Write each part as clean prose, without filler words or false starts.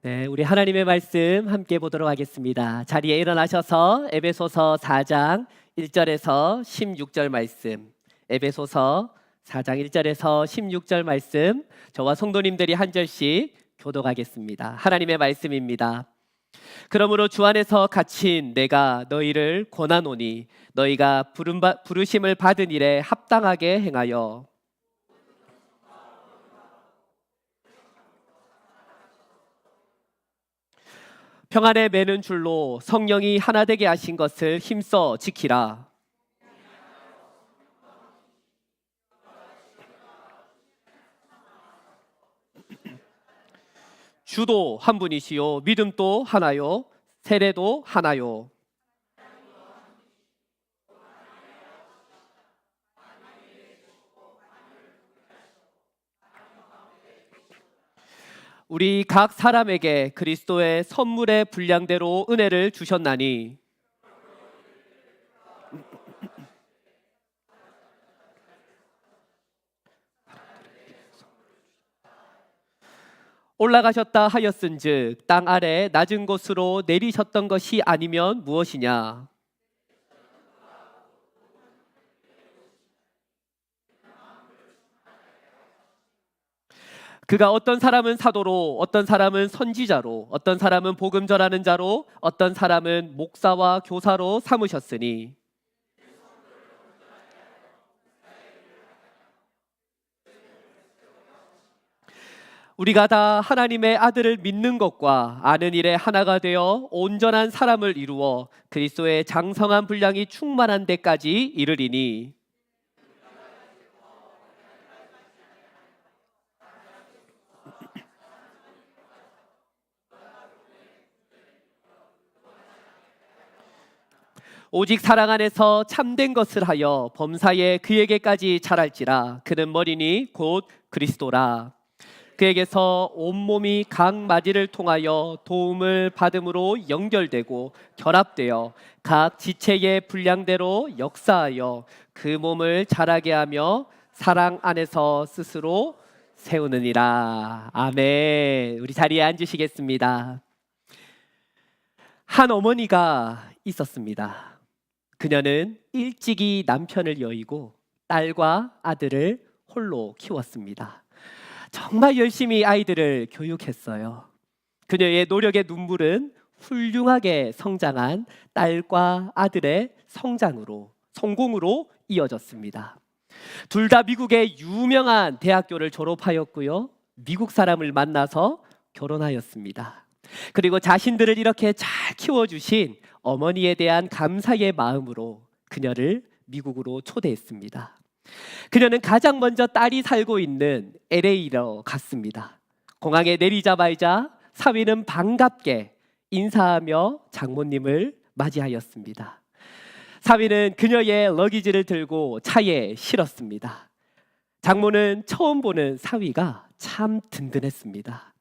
네, 우리 하나님의 말씀 함께 보도록 하겠습니다. 자리에 일어나셔서 에베소서 4장 1절에서 16절 말씀, 에베소서 4장 1절에서 16절 말씀, 저와 성도님들이 한 절씩 교독하겠습니다. 하나님의 말씀입니다. 그러므로 주 안에서 갇힌 내가 너희를 권하노니 너희가 부르심을 받은 일에 합당하게 행하여 평안에 매는 줄로 성령이 하나 되게 하신 것을 힘써 지키라. 주도 한 분이시요 믿음도 하나요 세례도 하나요. 우리 각 사람에게 그리스도의 선물의 분량대로 은혜를 주셨나니 올라가셨다 하였은즉 땅 아래 낮은 곳으로 내리셨던 것이 아니면 무엇이냐. 그가 어떤 사람은 사도로, 어떤 사람은 선지자로, 어떤 사람은 복음 전하는 자로, 어떤 사람은 목사와 교사로 삼으셨으니 우리가 다 하나님의 아들을 믿는 것과 아는 일에 하나가 되어 온전한 사람을 이루어 그리스도의 장성한 분량이 충만한 데까지 이르리니 오직 사랑 안에서 참된 것을 하여 범사에 그에게까지 자랄지라. 그는 머리니 곧 그리스도라. 그에게서 온몸이 각 마디를 통하여 도움을 받음으로 연결되고 결합되어 각 지체의 분량대로 역사하여 그 몸을 자라게 하며 사랑 안에서 스스로 세우느니라. 아멘. 우리 자리에 앉으시겠습니다. 한 어머니가 있었습니다. 그녀는 일찍이 남편을 여의고 딸과 아들을 홀로 키웠습니다. 정말 열심히 아이들을 교육했어요. 그녀의 노력의 눈물은 훌륭하게 성장한 딸과 아들의 성공으로 이어졌습니다. 둘 다 미국의 유명한 대학교를 졸업하였고요. 미국 사람을 만나서 결혼하였습니다. 그리고 자신들을 이렇게 잘 키워주신 어머니에 대한 감사의 마음으로 그녀를 미국으로 초대했습니다. 그녀는 가장 먼저 딸이 살고 있는 LA로 갔습니다. 공항에 내리자마자 사위는 반갑게 인사하며 장모님을 맞이하였습니다. 사위는 그녀의 러기지를 들고 차에 실었습니다. 장모는 처음 보는 사위가 참 든든했습니다.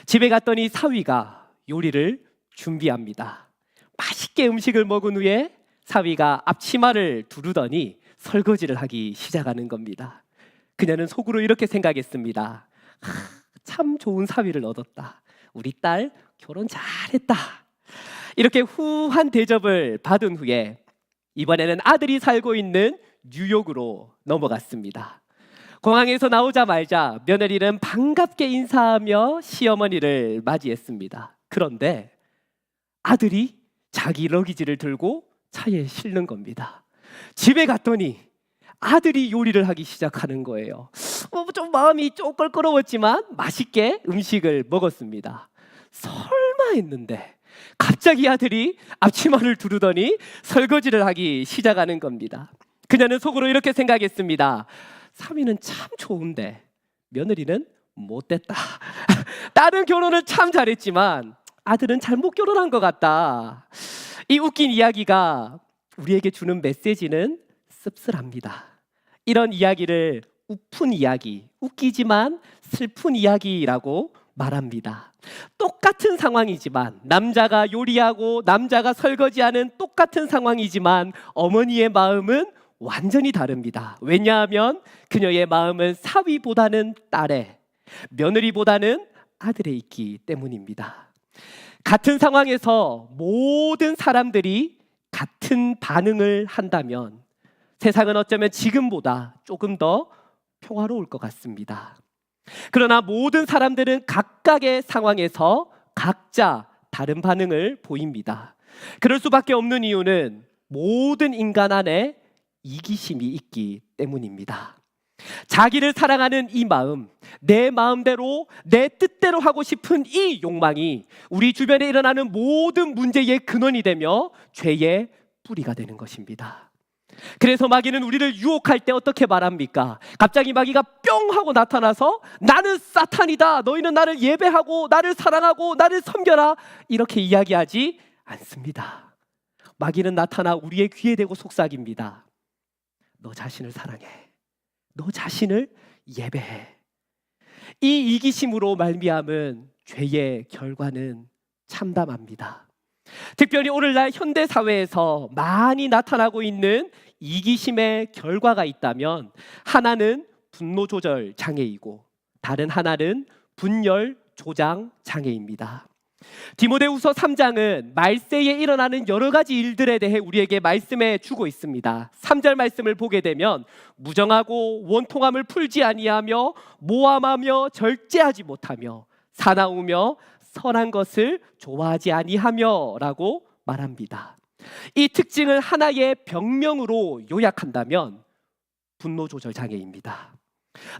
집에 갔더니 사위가 요리를 준비합니다. 맛있게 음식을 먹은 후에 사위가 앞치마를 두르더니 설거지를 하기 시작하는 겁니다. 그녀는 속으로 이렇게 생각했습니다. 참 좋은 사위를 얻었다. 우리 딸 결혼 잘했다. 이렇게 후한 대접을 받은 후에 이번에는 아들이 살고 있는 뉴욕으로 넘어갔습니다. 공항에서 나오자마자 며느리는 반갑게 인사하며 시어머니를 맞이했습니다. 그런데 아들이 자기 러기지를 들고 차에 실는 겁니다. 집에 갔더니 아들이 요리를 하기 시작하는 거예요. 좀 마음이 껄끄러웠지만 맛있게 음식을 먹었습니다. 설마 했는데 갑자기 아들이 앞치마를 두르더니 설거지를 하기 시작하는 겁니다. 그녀는 속으로 이렇게 생각했습니다. 사위는 참 좋은데 며느리는 못됐다. 딸은 결혼을 참 잘했지만 아들은 잘못 결혼한 것 같다. 이 웃긴 이야기가 우리에게 주는 메시지는 씁쓸합니다. 이런 이야기를 우픈 이야기, 웃기지만 슬픈 이야기라고 말합니다. 똑같은 상황이지만 남자가 요리하고 남자가 설거지하는 똑같은 상황이지만 어머니의 마음은 완전히 다릅니다. 왜냐하면 그녀의 마음은 사위보다는 딸에, 며느리보다는 아들에 있기 때문입니다. 같은 상황에서 모든 사람들이 같은 반응을 한다면 세상은 어쩌면 지금보다 조금 더 평화로울 것 같습니다. 그러나 모든 사람들은 각각의 상황에서 각자 다른 반응을 보입니다. 그럴 수밖에 없는 이유는 모든 인간 안에 이기심이 있기 때문입니다. 자기를 사랑하는 이 마음, 내 마음대로 내 뜻대로 하고 싶은 이 욕망이 우리 주변에 일어나는 모든 문제의 근원이 되며 죄의 뿌리가 되는 것입니다. 그래서 마귀는 우리를 유혹할 때 어떻게 말합니까? 갑자기 마귀가 뿅 하고 나타나서 나는 사탄이다, 너희는 나를 예배하고 나를 사랑하고 나를 섬겨라, 이렇게 이야기하지 않습니다. 마귀는 나타나 우리의 귀에 대고 속삭입니다. 너 자신을 사랑해, 너 자신을 예배해. 이 이기심으로 말미암은 죄의 결과는 참담합니다. 특별히 오늘날 현대사회에서 많이 나타나고 있는 이기심의 결과가 있다면 하나는 분노 조절 장애이고 다른 하나는 분열 조장 장애입니다. 디모데후서 3장은 말세에 일어나는 여러 가지 일들에 대해 우리에게 말씀해 주고 있습니다. 3절 말씀을 보게 되면 무정하고 원통함을 풀지 아니하며 모함하며 절제하지 못하며 사나우며 선한 것을 좋아하지 아니하며 라고 말합니다. 이 특징을 하나의 병명으로 요약한다면 분노 조절 장애입니다.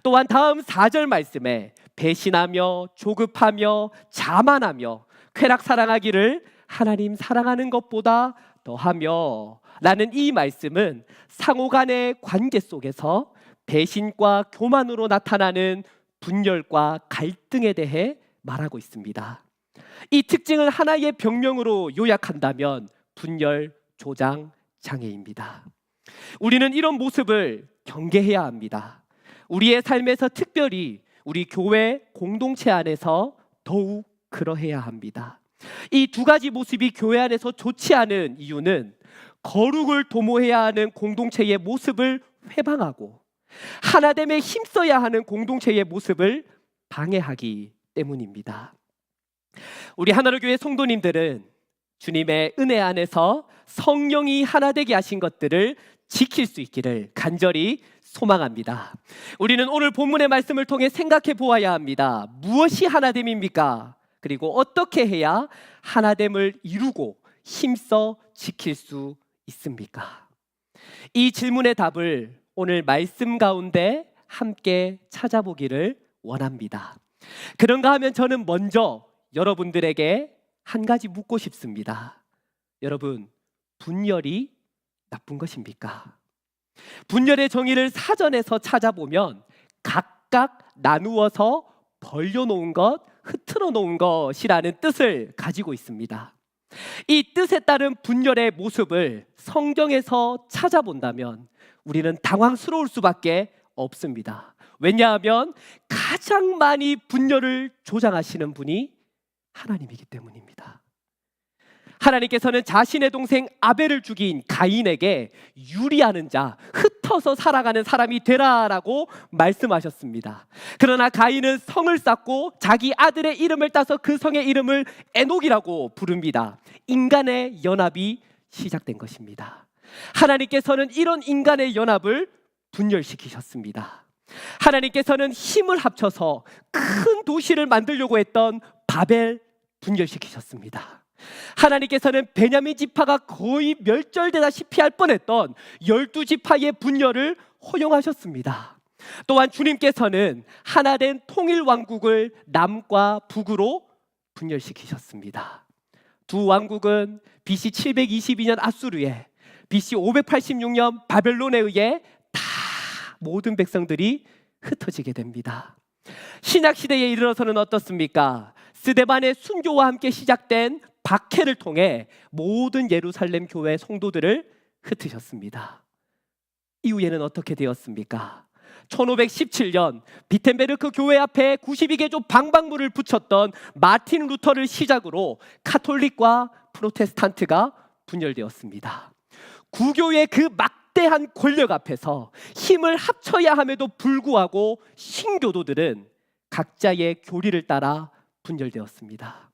또한 다음 4절 말씀에 배신하며 조급하며 자만하며 쾌락 사랑하기를 하나님 사랑하는 것보다 더하며 라는 이 말씀은 상호간의 관계 속에서 배신과 교만으로 나타나는 분열과 갈등에 대해 말하고 있습니다. 이 특징을 하나의 병명으로 요약한다면 분열 조장 장애입니다. 우리는 이런 모습을 경계해야 합니다. 우리의 삶에서 특별히 우리 교회 공동체 안에서 더욱 그러해야 합니다. 이 두 가지 모습이 교회 안에서 좋지 않은 이유는 거룩을 도모해야 하는 공동체의 모습을 회방하고 하나됨에 힘써야 하는 공동체의 모습을 방해하기 때문입니다. 우리 하나로 교회 성도님들은 주님의 은혜 안에서 성령이 하나 되게 하신 것들을 지킬 수 있기를 간절히 소망합니다. 우리는 오늘 본문의 말씀을 통해 생각해 보아야 합니다. 무엇이 하나됨입니까? 그리고 어떻게 해야 하나됨을 이루고 힘써 지킬 수 있습니까? 이 질문의 답을 오늘 말씀 가운데 함께 찾아보기를 원합니다. 그런가 하면 저는 먼저 여러분들에게 한 가지 묻고 싶습니다. 여러분, 분열이 나쁜 것입니까? 분열의 정의를 사전에서 찾아보면 각각 나누어서 벌려놓은 것, 흐트러 놓은 것이라는 뜻을 가지고 있습니다. 이 뜻에 따른 분열의 모습을 성경에서 찾아본다면 우리는 당황스러울 수밖에 없습니다. 왜냐하면 가장 많이 분열을 조장하시는 분이 하나님이기 때문입니다. 하나님께서는 자신의 동생 아벨을 죽인 가인에게 유리하는 자, 흩어서 살아가는 사람이 되라라고 말씀하셨습니다. 그러나 가인은 성을 쌓고 자기 아들의 이름을 따서 그 성의 이름을 에녹이라고 부릅니다. 인간의 연합이 시작된 것입니다. 하나님께서는 이런 인간의 연합을 분열시키셨습니다. 하나님께서는 힘을 합쳐서 큰 도시를 만들려고 했던 바벨 분열시키셨습니다. 하나님께서는 베냐민 지파가 거의 멸절되다시피 할 뻔했던 12지파의 분열을 허용하셨습니다. 또한 주님께서는 하나된 통일왕국을 남과 북으로 분열시키셨습니다. 두 왕국은 BC 722년 아수르에, BC 586년 바벨론에 의해 다 모든 백성들이 흩어지게 됩니다. 신약시대에 이르러서는 어떻습니까? 스데반의 순교와 함께 시작된 박해를 통해 모든 예루살렘 교회 성도들을 흩으셨습니다. 이후에는 어떻게 되었습니까? 1517년 비텐베르크 교회 앞에 92개조 방방물을 붙였던 마틴 루터를 시작으로 카톨릭과 프로테스탄트가 분열되었습니다. 구교의 그 막대한 권력 앞에서 힘을 합쳐야 함에도 불구하고 신교도들은 각자의 교리를 따라 분열되었습니다.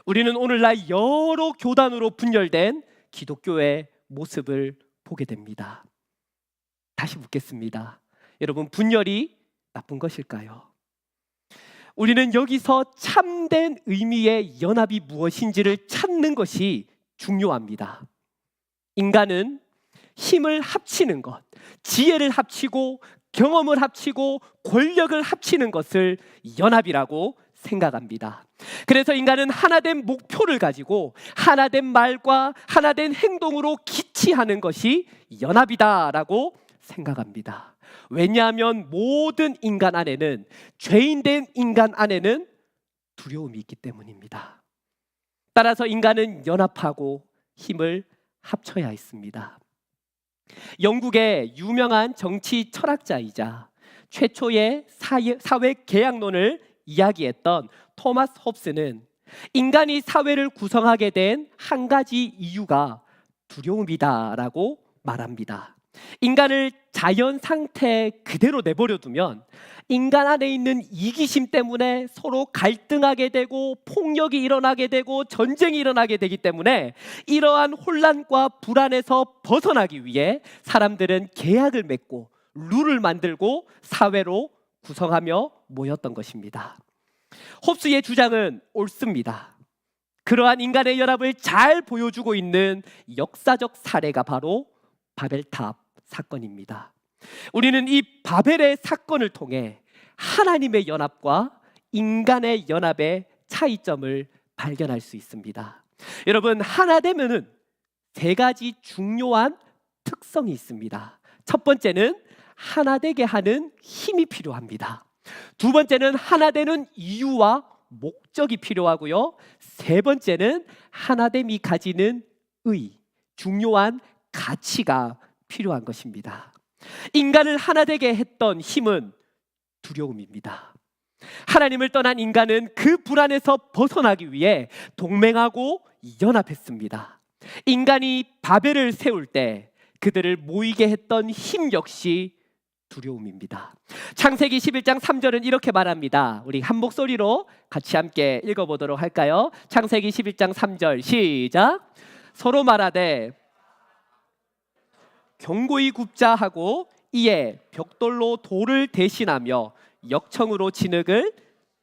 우리는 오늘날 여러 교단으로 분열된 기독교의 모습을 보게 됩니다. 다시 묻겠습니다. 여러분, 분열이 나쁜 것일까요? 우리는 여기서 참된 의미의 연합이 무엇인지를 찾는 것이 중요합니다. 인간은 힘을 합치는 것, 지혜를 합치고 경험을 합치고 권력을 합치는 것을 연합이라고 생각합니다. 그래서 인간은 하나된 목표를 가지고 하나된 말과 하나된 행동으로 기치하는 것이 연합이다라고 생각합니다. 왜냐하면 모든 인간 안에는, 죄인된 인간 안에는 두려움이 있기 때문입니다. 따라서 인간은 연합하고 힘을 합쳐야 했습니다. 영국의 유명한 정치 철학자이자 최초의 사회 계약론을 이야기했던 토마스 홉스는 인간이 사회를 구성하게 된 한 가지 이유가 두려움이다라고 말합니다. 인간을 자연 상태 그대로 내버려 두면 인간 안에 있는 이기심 때문에 서로 갈등하게 되고 폭력이 일어나게 되고 전쟁이 일어나게 되기 때문에 이러한 혼란과 불안에서 벗어나기 위해 사람들은 계약을 맺고 룰을 만들고 사회로 구성하며 모였던 것입니다. 홉스의 주장은 옳습니다. 그러한 인간의 연합을 잘 보여주고 있는 역사적 사례가 바로 바벨탑 사건입니다. 우리는 이 바벨의 사건을 통해 하나님의 연합과 인간의 연합의 차이점을 발견할 수 있습니다. 여러분, 하나 되면은 세 가지 중요한 특성이 있습니다. 첫 번째는 하나 되게 하는 힘이 필요합니다. 두 번째는 하나 되는 이유와 목적이 필요하고요. 세 번째는 하나됨이 가지는 중요한 가치가 필요한 것입니다. 인간을 하나 되게 했던 힘은 두려움입니다. 하나님을 떠난 인간은 그 불안에서 벗어나기 위해 동맹하고 연합했습니다. 인간이 바벨을 세울 때 그들을 모이게 했던 힘 역시 두려움입니다. 창세기 11장 3절은 이렇게 말합니다. 우리 한 목소리로 같이 함께 읽어보도록 할까요? 창세기 11장 3절 시작. 서로 말하되 견고히 굽자 하고 이에 벽돌로 돌을 대신하며 역청으로 진흙을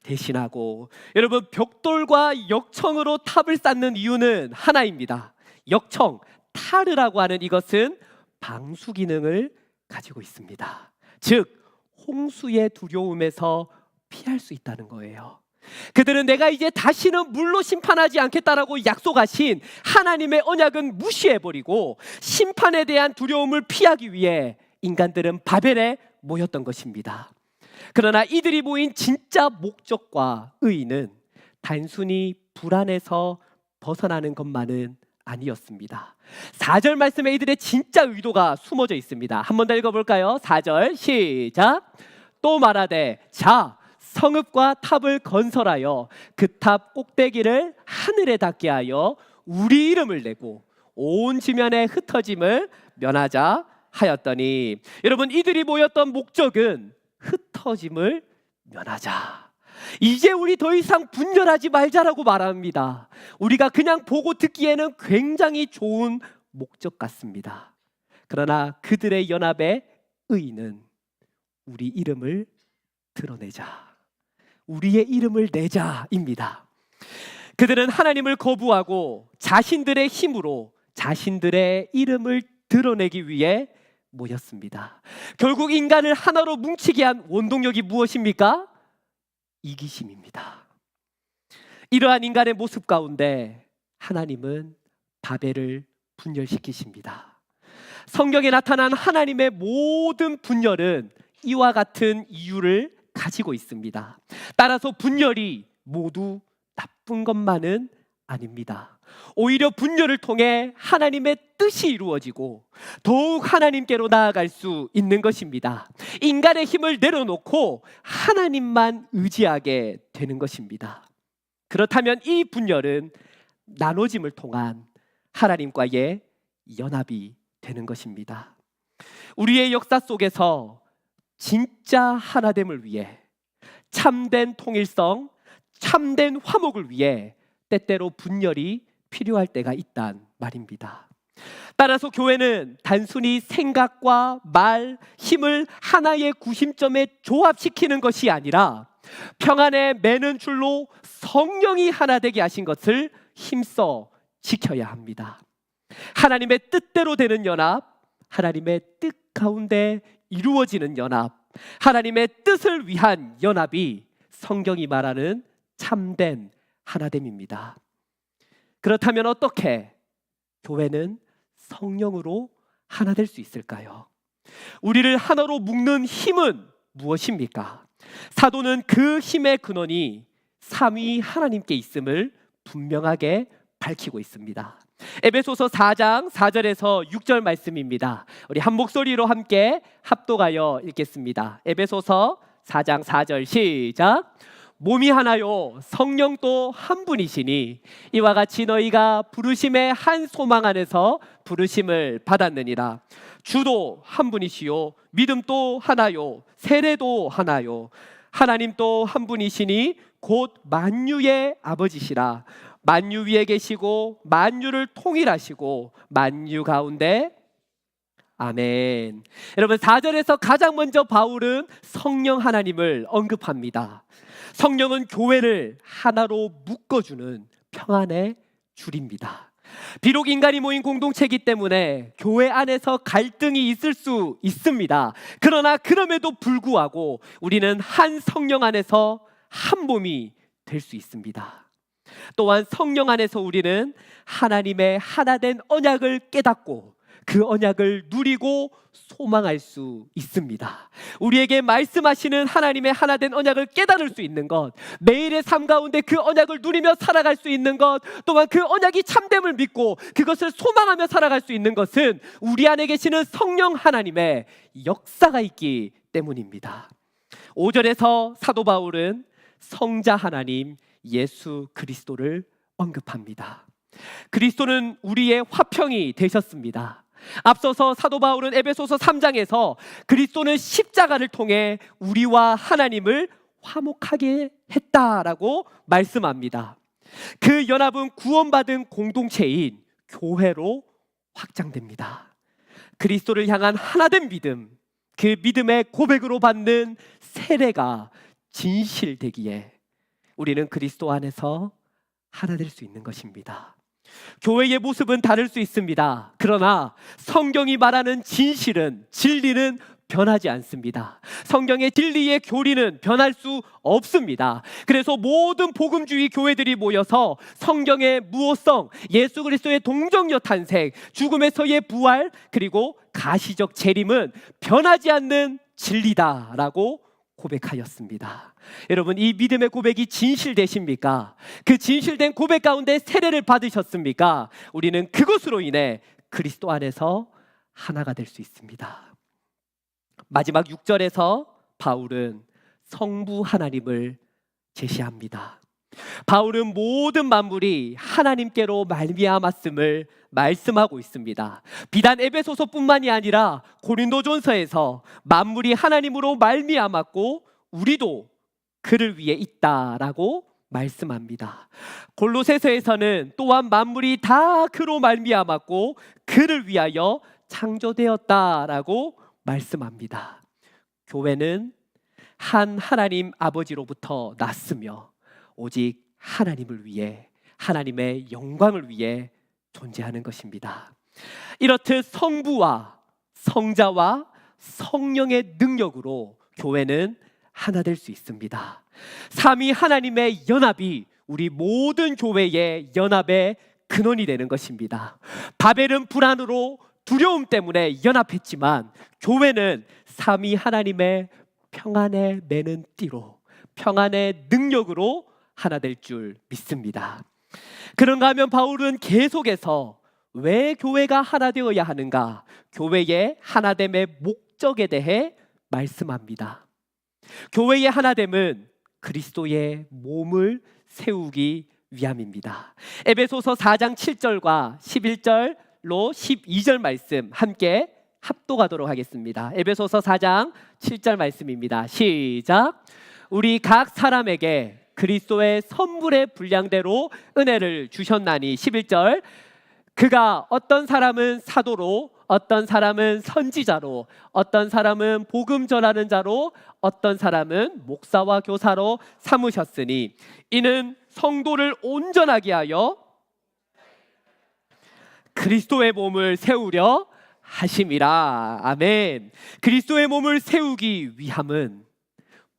대신하고. 여러분, 벽돌과 역청으로 탑을 쌓는 이유는 하나입니다. 역청, 타르라고 하는 이것은 방수 기능을 가지고 있습니다. 즉, 홍수의 두려움에서 피할 수 있다는 거예요. 그들은 내가 이제 다시는 물로 심판하지 않겠다라고 약속하신 하나님의 언약은 무시해버리고 심판에 대한 두려움을 피하기 위해 인간들은 바벨에 모였던 것입니다. 그러나 이들이 모인 진짜 목적과 의의는 단순히 불안에서 벗어나는 것만은 아니었습니다. 4절 말씀에 이들의 진짜 의도가 숨어져 있습니다. 한 번 더 읽어볼까요? 4절 시작. 또 말하되 자 성읍과 탑을 건설하여 그 탑 꼭대기를 하늘에 닿게 하여 우리 이름을 내고 온 지면에 흩어짐을 면하자 하였더니. 여러분, 이들이 모였던 목적은 흩어짐을 면하자. 이제 우리 더 이상 분열하지 말자라고 말합니다. 우리가 그냥 보고 듣기에는 굉장히 좋은 목적 같습니다. 그러나 그들의 연합의 의의는 우리 이름을 드러내자, 우리의 이름을 내자입니다. 그들은 하나님을 거부하고 자신들의 힘으로 자신들의 이름을 드러내기 위해 모였습니다. 결국 인간을 하나로 뭉치게 한 원동력이 무엇입니까? 이기심입니다. 이러한 인간의 모습 가운데 하나님은 바벨을 분열시키십니다. 성경에 나타난 하나님의 모든 분열은 이와 같은 이유를 가지고 있습니다. 따라서 분열이 모두 나쁜 것만은 아닙니다. 오히려 분열을 통해 하나님의 뜻이 이루어지고 더욱 하나님께로 나아갈 수 있는 것입니다. 인간의 힘을 내려놓고 하나님만 의지하게 되는 것입니다. 그렇다면 이 분열은 나눠짐을 통한 하나님과의 연합이 되는 것입니다. 우리의 역사 속에서 진짜 하나됨을 위해 참된 통일성, 참된 화목을 위해 때때로 분열이 필요할 때가 있단 말입니다. 따라서 교회는 단순히 생각과 말, 힘을 하나의 구심점에 조합시키는 것이 아니라 평안에 매는 줄로 성령이 하나 되게 하신 것을 힘써 지켜야 합니다. 하나님의 뜻대로 되는 연합, 하나님의 뜻 가운데 이루어지는 연합, 하나님의 뜻을 위한 연합이 성경이 말하는 참된 하나됨입니다. 그렇다면 어떻게 교회는 성령으로 하나 될 수 있을까요? 우리를 하나로 묶는 힘은 무엇입니까? 사도는 그 힘의 근원이 삼위 하나님께 있음을 분명하게 밝히고 있습니다. 에베소서 4장 4절에서 6절 말씀입니다. 우리 한 목소리로 함께 합독하여 읽겠습니다. 에베소서 4장 4절 시작. 몸이 하나요 성령도 한 분이시니 이와 같이 너희가 부르심의 한 소망 안에서 부르심을 받았느니라. 주도 한 분이시요 믿음도 하나요 세례도 하나요 하나님 또 한 분이시니 곧 만유의 아버지시라. 만유 위에 계시고 만유를 통일하시고 만유 가운데 아멘. 여러분 4절에서 가장 먼저 바울은 성령 하나님을 언급합니다. 성령은 교회를 하나로 묶어주는 평안의 줄입니다. 비록 인간이 모인 공동체이기 때문에 교회 안에서 갈등이 있을 수 있습니다. 그러나 그럼에도 불구하고 우리는 한 성령 안에서 한 몸이 될 수 있습니다. 또한 성령 안에서 우리는 하나님의 하나된 언약을 깨닫고 그 언약을 누리고 소망할 수 있습니다. 우리에게 말씀하시는 하나님의 하나된 언약을 깨달을 수 있는 것, 매일의 삶 가운데 그 언약을 누리며 살아갈 수 있는 것, 또한 그 언약이 참됨을 믿고 그것을 소망하며 살아갈 수 있는 것은 우리 안에 계시는 성령 하나님의 역사가 있기 때문입니다. 5절에서 사도 바울은 성자 하나님 예수 그리스도를 언급합니다. 그리스도는 우리의 화평이 되셨습니다. 앞서서 사도 바울은 에베소서 3장에서 그리스도는 십자가를 통해 우리와 하나님을 화목하게 했다라고 말씀합니다. 그 연합은 구원받은 공동체인 교회로 확장됩니다. 그리스도를 향한 하나된 믿음, 그 믿음의 고백으로 받는 세례가 진실되기에 우리는 그리스도 안에서 하나 될 수 있는 것입니다. 교회의 모습은 다를 수 있습니다. 그러나 성경이 말하는 진실은, 진리는 변하지 않습니다. 성경의 진리의 교리는 변할 수 없습니다. 그래서 모든 복음주의 교회들이 모여서 성경의 무호성, 예수 그리스도의 동정녀 탄생, 죽음에서의 부활, 그리고 가시적 재림은 변하지 않는 진리다라고 고백하였습니다. 여러분, 이 믿음의 고백이 진실되십니까? 그 진실된 고백 가운데 세례를 받으셨습니까? 우리는 그것으로 인해 그리스도 안에서 하나가 될 수 있습니다. 마지막 6절에서 바울은 성부 하나님을 제시합니다. 바울은 모든 만물이 하나님께로 말미암았음을 말씀하고 있습니다. 비단 에베소서뿐만이 아니라 고린도전서에서 만물이 하나님으로 말미암았고 우리도 그를 위해 있다라고 말씀합니다. 골로새서에서는 또한 만물이 다 그로 말미암았고 그를 위하여 창조되었다라고 말씀합니다. 교회는 한 하나님 아버지로부터 났으며 오직 하나님을 위해, 하나님의 영광을 위해 존재하는 것입니다. 이렇듯 성부와 성자와 성령의 능력으로 교회는 하나 될 수 있습니다. 삼위 하나님의 연합이 우리 모든 교회의 연합의 근원이 되는 것입니다. 바벨은 불안으로 두려움 때문에 연합했지만 교회는 삼위 하나님의 평안에 매는 띠로, 평안의 능력으로 하나 될 줄 믿습니다. 그런가 하면 바울은 계속해서 왜 교회가 하나 되어야 하는가, 교회의 하나됨의 목적에 대해 말씀합니다. 교회의 하나됨은 그리스도의 몸을 세우기 위함입니다. 에베소서 4장 7절과 11절로 12절 말씀 함께 합독하도록 하겠습니다. 에베소서 4장 7절 말씀입니다. 시작. 우리 각 사람에게 그리스도의 선물의 분량대로 은혜를 주셨나니. 11절, 그가 어떤 사람은 사도로, 어떤 사람은 선지자로, 어떤 사람은 복음 전하는 자로, 어떤 사람은 목사와 교사로 삼으셨으니 이는 성도를 온전하게 하여 그리스도의 몸을 세우려 하심이라. 아멘. 그리스도의 몸을 세우기 위함은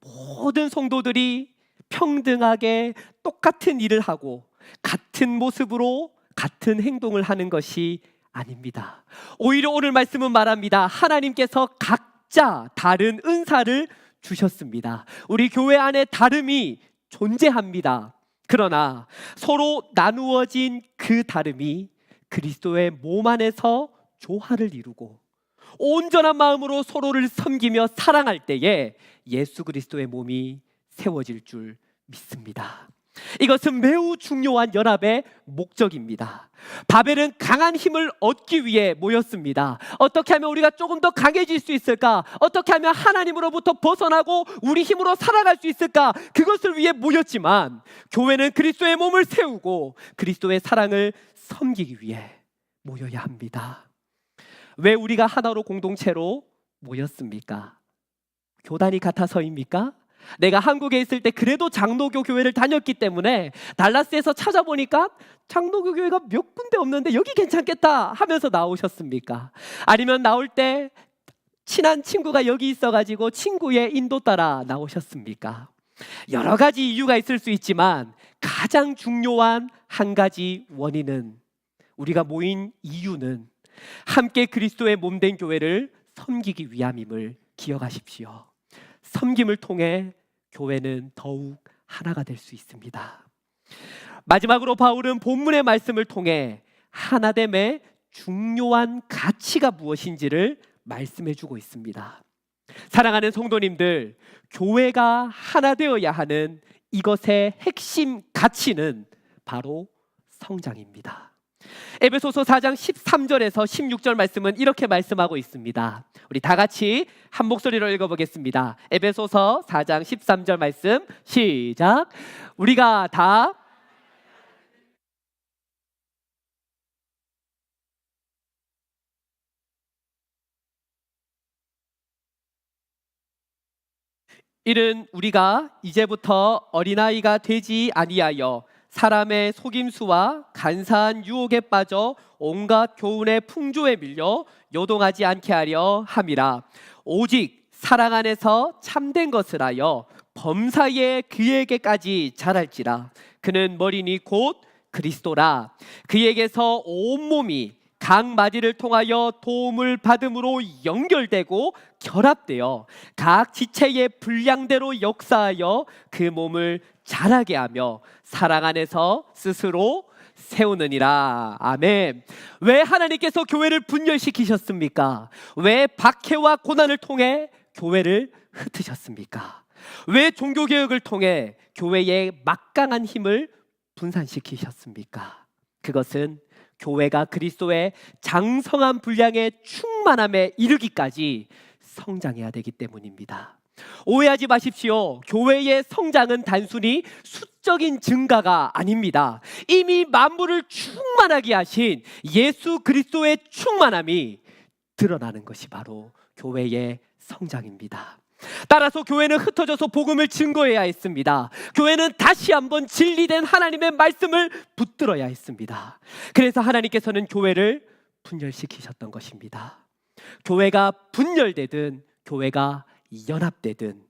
모든 성도들이 평등하게 똑같은 일을 하고 같은 모습으로 같은 행동을 하는 것이 아닙니다. 오히려 오늘 말씀은 말합니다. 하나님께서 각자 다른 은사를 주셨습니다. 우리 교회 안에 다름이 존재합니다. 그러나 서로 나누어진 그 다름이 그리스도의 몸 안에서 조화를 이루고 온전한 마음으로 서로를 섬기며 사랑할 때에 예수 그리스도의 몸이 세워질 줄 믿습니다. 이것은 매우 중요한 연합의 목적입니다. 바벨은 강한 힘을 얻기 위해 모였습니다. 어떻게 하면 우리가 조금 더 강해질 수 있을까? 어떻게 하면 하나님으로부터 벗어나고 우리 힘으로 살아갈 수 있을까? 그것을 위해 모였지만 교회는 그리스도의 몸을 세우고 그리스도의 사랑을 섬기기 위해 모여야 합니다. 왜 우리가 하나로 공동체로 모였습니까? 교단이 같아서입니까? 내가 한국에 있을 때 그래도 장로교 교회를 다녔기 때문에 달라스에서 찾아보니까 장로교 교회가 몇 군데 없는데 여기 괜찮겠다 하면서 나오셨습니까? 아니면 나올 때 친한 친구가 여기 있어가지고 친구의 인도 따라 나오셨습니까? 여러 가지 이유가 있을 수 있지만 가장 중요한 한 가지 원인은, 우리가 모인 이유는 함께 그리스도의 몸된 교회를 섬기기 위함임을 기억하십시오. 섬김을 통해 교회는 더욱 하나가 될 수 있습니다. 마지막으로 바울은 본문의 말씀을 통해 하나됨의 중요한 가치가 무엇인지를 말씀해 주고 있습니다. 사랑하는 성도님들, 교회가 하나 되어야 하는 이것의 핵심 가치는 바로 성장입니다. 에베소서 4장 13절에서 16절 말씀은 이렇게 말씀하고 있습니다. 우리 다 같이 한 목소리로 읽어보겠습니다. 에베소서 4장 13절 말씀 시작. 우리가 다 이는 우리가 이제부터 어린아이가 되지 아니하여 사람의 속임수와 간사한 유혹에 빠져 온갖 교훈의 풍조에 밀려 요동하지 않게 하려 함이라. 오직 사랑 안에서 참된 것을 하여 범사에 그에게까지 자랄지라. 그는 머리니 곧 그리스도라. 그에게서 온몸이 각 마디를 통하여 도움을 받음으로 연결되고 결합되어 각 지체의 분량대로 역사하여 그 몸을 자라게 하며 사랑 안에서 스스로 세우느니라. 아멘. 왜 하나님께서 교회를 분열시키셨습니까? 왜 박해와 고난을 통해 교회를 흩으셨습니까? 왜 종교개혁을 통해 교회의 막강한 힘을 분산시키셨습니까? 그것은 교회가 그리스도의 장성한 분량의 충만함에 이르기까지 성장해야 되기 때문입니다. 오해하지 마십시오. 교회의 성장은 단순히 수적인 증가가 아닙니다. 이미 만물을 충만하게 하신 예수 그리스도의 충만함이 드러나는 것이 바로 교회의 성장입니다. 따라서 교회는 흩어져서 복음을 증거해야 했습니다. 교회는 다시 한번 진리된 하나님의 말씀을 붙들어야 했습니다. 그래서 하나님께서는 교회를 분열시키셨던 것입니다. 교회가 분열되든 교회가 연합되든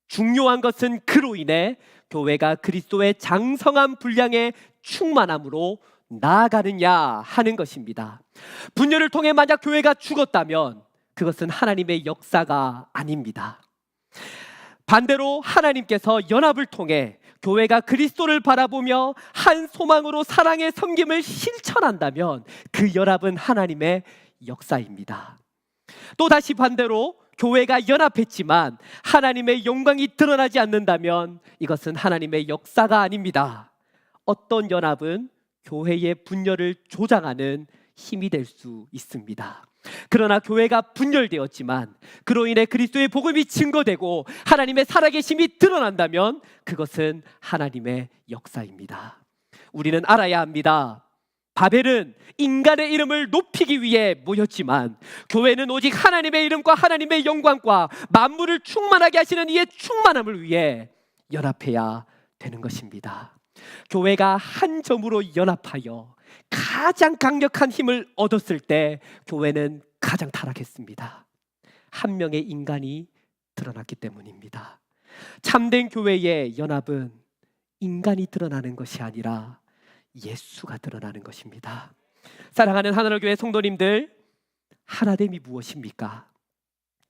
중요한 것은 그로 인해 교회가 그리스도의 장성한 분량의 충만함으로 나아가느냐 하는 것입니다. 분열을 통해 만약 교회가 죽었다면 그것은 하나님의 역사가 아닙니다. 반대로 하나님께서 연합을 통해 교회가 그리스도를 바라보며 한 소망으로 사랑의 섬김을 실천한다면 그 연합은 하나님의 역사입니다. 또다시 반대로 교회가 연합했지만 하나님의 영광이 드러나지 않는다면 이것은 하나님의 역사가 아닙니다. 어떤 연합은 교회의 분열을 조장하는 힘이 될 수 있습니다. 그러나 교회가 분열되었지만 그로 인해 그리스도의 복음이 증거되고 하나님의 살아계심이 드러난다면 그것은 하나님의 역사입니다. 우리는 알아야 합니다. 바벨은 인간의 이름을 높이기 위해 모였지만 교회는 오직 하나님의 이름과 하나님의 영광과 만물을 충만하게 하시는 이의 충만함을 위해 연합해야 되는 것입니다. 교회가 한 점으로 연합하여 가장 강력한 힘을 얻었을 때 교회는 가장 타락했습니다. 한 명의 인간이 드러났기 때문입니다. 참된 교회의 연합은 인간이 드러나는 것이 아니라 예수가 드러나는 것입니다. 사랑하는 하나로 교회 성도님들, 하나됨이 무엇입니까?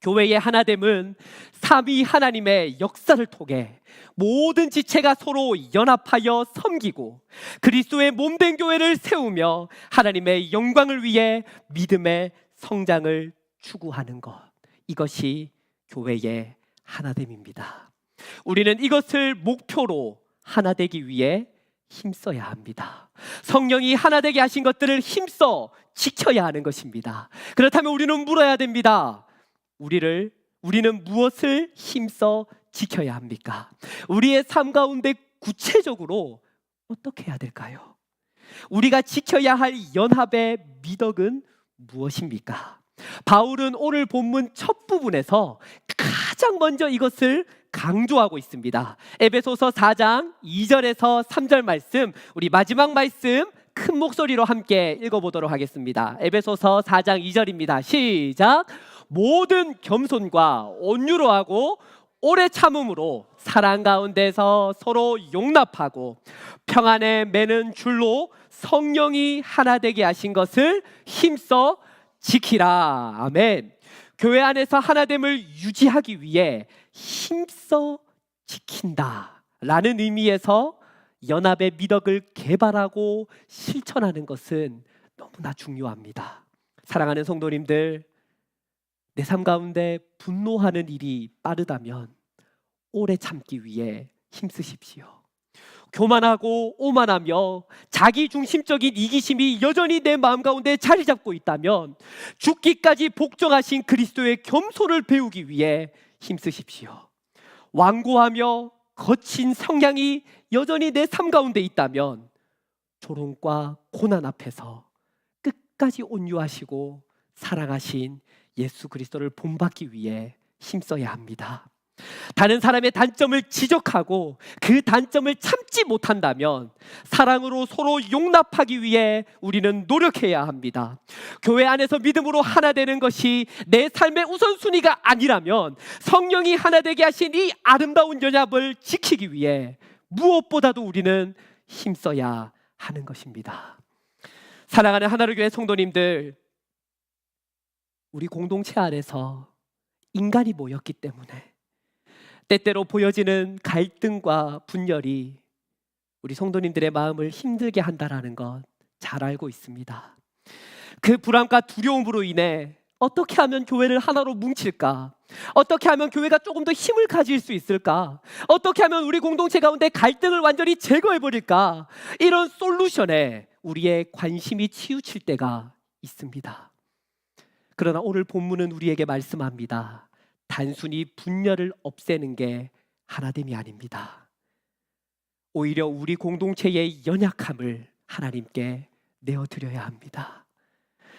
교회의 하나됨은 삼위 하나님의 역사를 통해 모든 지체가 서로 연합하여 섬기고 그리스도의 몸된 교회를 세우며 하나님의 영광을 위해 믿음의 성장을 추구하는 것, 이것이 교회의 하나됨입니다. 우리는 이것을 목표로 하나 되기 위해 힘써야 합니다. 성령이 하나 되게 하신 것들을 힘써 지켜야 하는 것입니다. 그렇다면 우리는 물어야 됩니다. 우리는 무엇을 힘써 지켜야 합니까? 우리의 삶 가운데 구체적으로 어떻게 해야 될까요? 우리가 지켜야 할 연합의 미덕은 무엇입니까? 바울은 오늘 본문 첫 부분에서 가장 먼저 이것을 강조하고 있습니다. 에베소서 4장 2절에서 3절 말씀, 우리 마지막 말씀 큰 목소리로 함께 읽어보도록 하겠습니다. 에베소서 4장 2절입니다. 시작! 모든 겸손과 온유로 하고 오래 참음으로 사랑 가운데서 서로 용납하고 평안에 매는 줄로 성령이 하나 되게 하신 것을 힘써 지키라. 아멘. 교회 안에서 하나됨을 유지하기 위해 힘써 지킨다 라는 의미에서 연합의 미덕을 개발하고 실천하는 것은 너무나 중요합니다. 사랑하는 성도님들, 내 삶 가운데 분노하는 일이 빠르다면 오래 참기 위해 힘쓰십시오. 교만하고 오만하며 자기중심적인 이기심이 여전히 내 마음 가운데 자리 잡고 있다면 죽기까지 복종하신 그리스도의 겸손을 배우기 위해 힘쓰십시오. 완고하며 거친 성향이 여전히 내 삶 가운데 있다면 조롱과 고난 앞에서 끝까지 온유하시고 사랑하신 예수 그리스도를 본받기 위해 힘써야 합니다. 다른 사람의 단점을 지적하고 그 단점을 참지 못한다면 사랑으로 서로 용납하기 위해 우리는 노력해야 합니다. 교회 안에서 믿음으로 하나 되는 것이 내 삶의 우선순위가 아니라면 성령이 하나 되게 하신 이 아름다운 연합을 지키기 위해 무엇보다도 우리는 힘써야 하는 것입니다. 사랑하는 하나로 교회 성도님들, 우리 공동체 안에서 인간이 모였기 때문에 때때로 보여지는 갈등과 분열이 우리 성도님들의 마음을 힘들게 한다라는 것 잘 알고 있습니다. 그 불안과 두려움으로 인해 어떻게 하면 교회를 하나로 뭉칠까? 어떻게 하면 교회가 조금 더 힘을 가질 수 있을까? 어떻게 하면 우리 공동체 가운데 갈등을 완전히 제거해버릴까? 이런 솔루션에 우리의 관심이 치우칠 때가 있습니다. 그러나 오늘 본문은 우리에게 말씀합니다. 단순히 분열을 없애는 게 하나됨이 아닙니다. 오히려 우리 공동체의 연약함을 하나님께 내어드려야 합니다.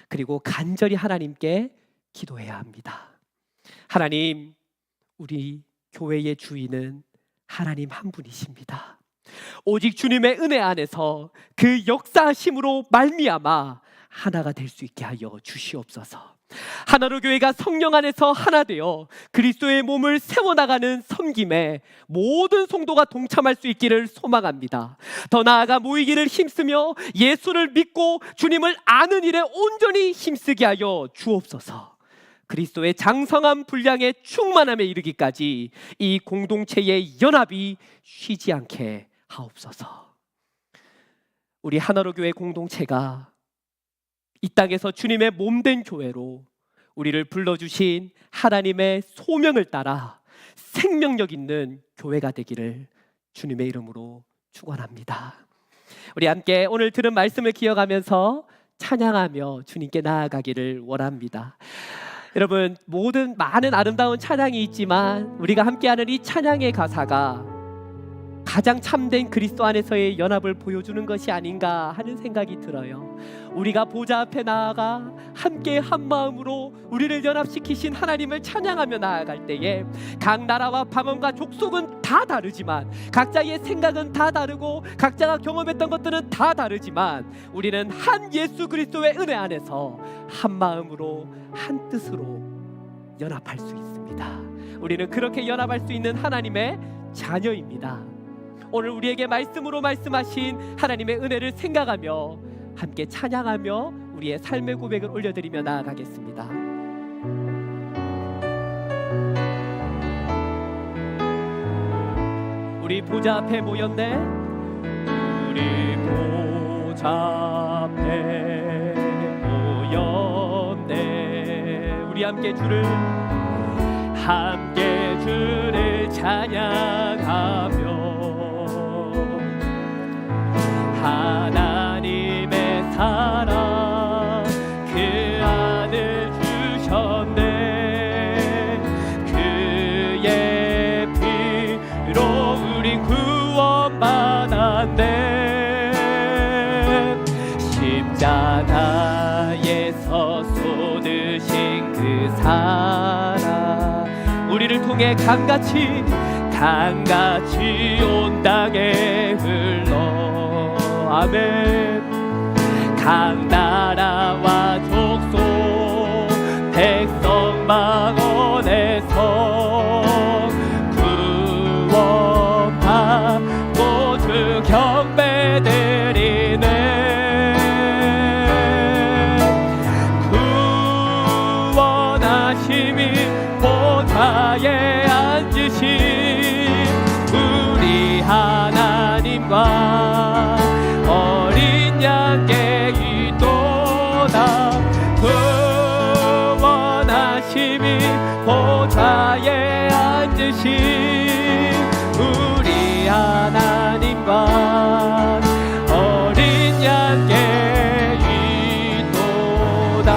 그리고 간절히 하나님께 기도해야 합니다. 하나님, 우리 교회의 주인은 하나님 한 분이십니다. 오직 주님의 은혜 안에서 그 역사하심으로 말미암아 하나가 될 수 있게 하여 주시옵소서. 하나로 교회가 성령 안에서 하나 되어 그리스도의 몸을 세워나가는 섬김에 모든 성도가 동참할 수 있기를 소망합니다. 더 나아가 모이기를 힘쓰며 예수를 믿고 주님을 아는 일에 온전히 힘쓰게 하여 주옵소서. 그리스도의 장성한 분량의 충만함에 이르기까지 이 공동체의 연합이 쉬지 않게 하옵소서. 우리 하나로 교회 공동체가 이 땅에서 주님의 몸된 교회로 우리를 불러주신 하나님의 소명을 따라 생명력 있는 교회가 되기를 주님의 이름으로 축원합니다. 우리 함께 오늘 들은 말씀을 기억하면서 찬양하며 주님께 나아가기를 원합니다. 여러분, 많은 아름다운 찬양이 있지만 우리가 함께하는 이 찬양의 가사가 가장 참된 그리스도 안에서의 연합을 보여주는 것이 아닌가 하는 생각이 들어요. 우리가 보좌 앞에 나아가 함께 한 마음으로 우리를 연합시키신 하나님을 찬양하며 나아갈 때에 각 나라와 방언과 족속은 다 다르지만, 각자의 생각은 다 다르고 각자가 경험했던 것들은 다 다르지만, 우리는 한 예수 그리스도의 은혜 안에서 한 마음으로 한 뜻으로 연합할 수 있습니다. 우리는 그렇게 연합할 수 있는 하나님의 자녀입니다. 오늘 우리에게 말씀으로 말씀하신 하나님의 은혜를 생각하며 함께 찬양하며 우리의 삶의 고백을 올려드리며 나아가겠습니다. 우리 보좌 앞에 모였네. 우리 보좌 앞에 모였네. 우리 함께 주를 찬양하며 하나님의 사랑 그 아들 주셨네. 그의 피로 우린 구원받았네. 십자가에서 쏟으신 그 사랑 우리를 통해 강같이 온 땅에 흘러 아멘. 각 나라와 족속 백성 망원에서 구원받고 주 경배드리네. 구원하심이 보좌에 앉으신 우리 하나님과 어린 양께 있도다. 구원하심이 보좌에 앉으신 우리 하나님과 어린 양께 있도다.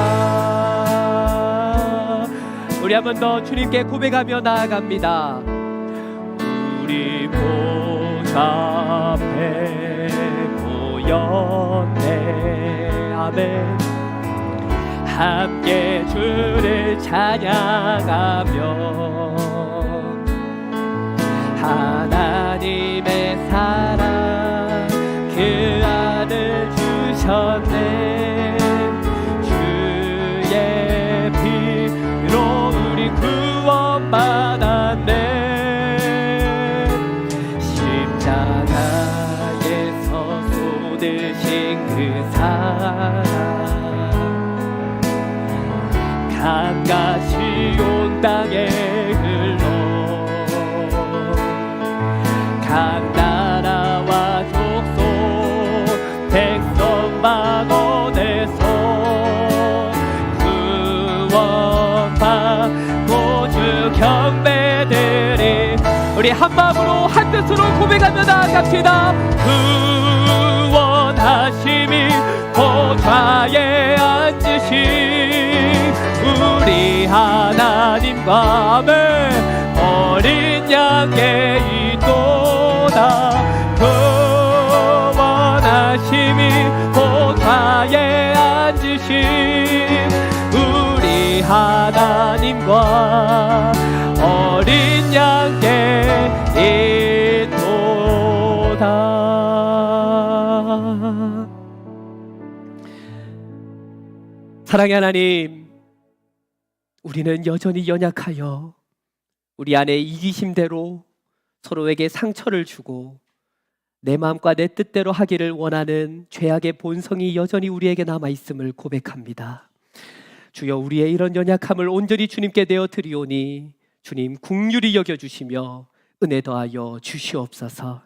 우리 한 번 더 주님께 고백하며 나아갑니다. 우리 보좌 앞에 모였네. 아멘. 함께 주를 찬양하며 하나님의 사랑 그 아들 주셨네. 주의 피로 우리 구원받았네. 십자가에서 쏟으신 그 사랑 강같이 온 땅에 흘러 각 나라와 족속 백성 망원에서 구원받고 주 경배드리. 우리 한 마음으로 한 뜻으로 고백하며 나아갑시다. 구원하심이 보좌에 앉으신 우리 하나님과 아멘. 어린 양께 있도다. 구원하심이 보좌에 앉으신 우리 하나님과 어린 양께 있도다. 사랑의 하나님, 우리는 여전히 연약하여 우리 안에 이기심대로 서로에게 상처를 주고 내 마음과 내 뜻대로 하기를 원하는 죄악의 본성이 여전히 우리에게 남아있음을 고백합니다. 주여, 우리의 이런 연약함을 온전히 주님께 내어 드리오니 주님 긍휼히 여겨주시며 은혜 더하여 주시옵소서.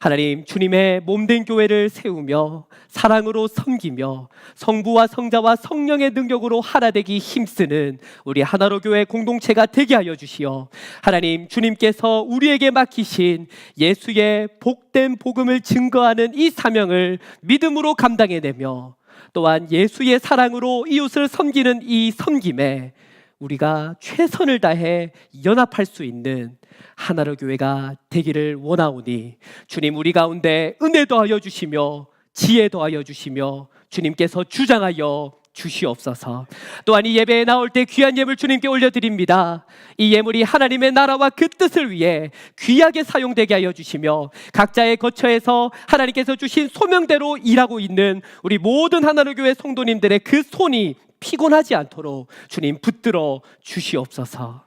하나님, 주님의 몸된 교회를 세우며 사랑으로 섬기며 성부와 성자와 성령의 능력으로 하나 되기 힘쓰는 우리 하나로 교회 공동체가 되게 하여 주시어 하나님, 주님께서 우리에게 맡기신 예수의 복된 복음을 증거하는 이 사명을 믿음으로 감당해내며 또한 예수의 사랑으로 이웃을 섬기는 이 섬김에 우리가 최선을 다해 연합할 수 있는 하나로 교회가 되기를 원하오니 주님 우리 가운데 은혜 더하여 주시며 지혜 더하여 주시며 주님께서 주장하여 주시옵소서. 또한 이 예배에 나올 때 귀한 예물 주님께 올려드립니다. 이 예물이 하나님의 나라와 그 뜻을 위해 귀하게 사용되게 하여 주시며 각자의 거처에서 하나님께서 주신 소명대로 일하고 있는 우리 모든 하나로 교회 성도님들의 그 손이 피곤하지 않도록 주님 붙들어 주시옵소서.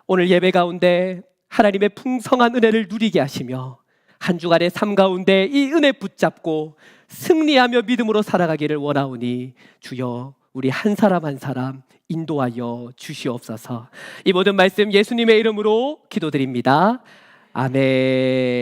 오늘 예배 가운데 하나님의 풍성한 은혜를 누리게 하시며 한 주간의 삶 가운데 이 은혜 붙잡고 승리하며 믿음으로 살아가기를 원하오니 주여 우리 한 사람 한 사람 인도하여 주시옵소서. 이 모든 말씀 예수님의 이름으로 기도드립니다. 아멘.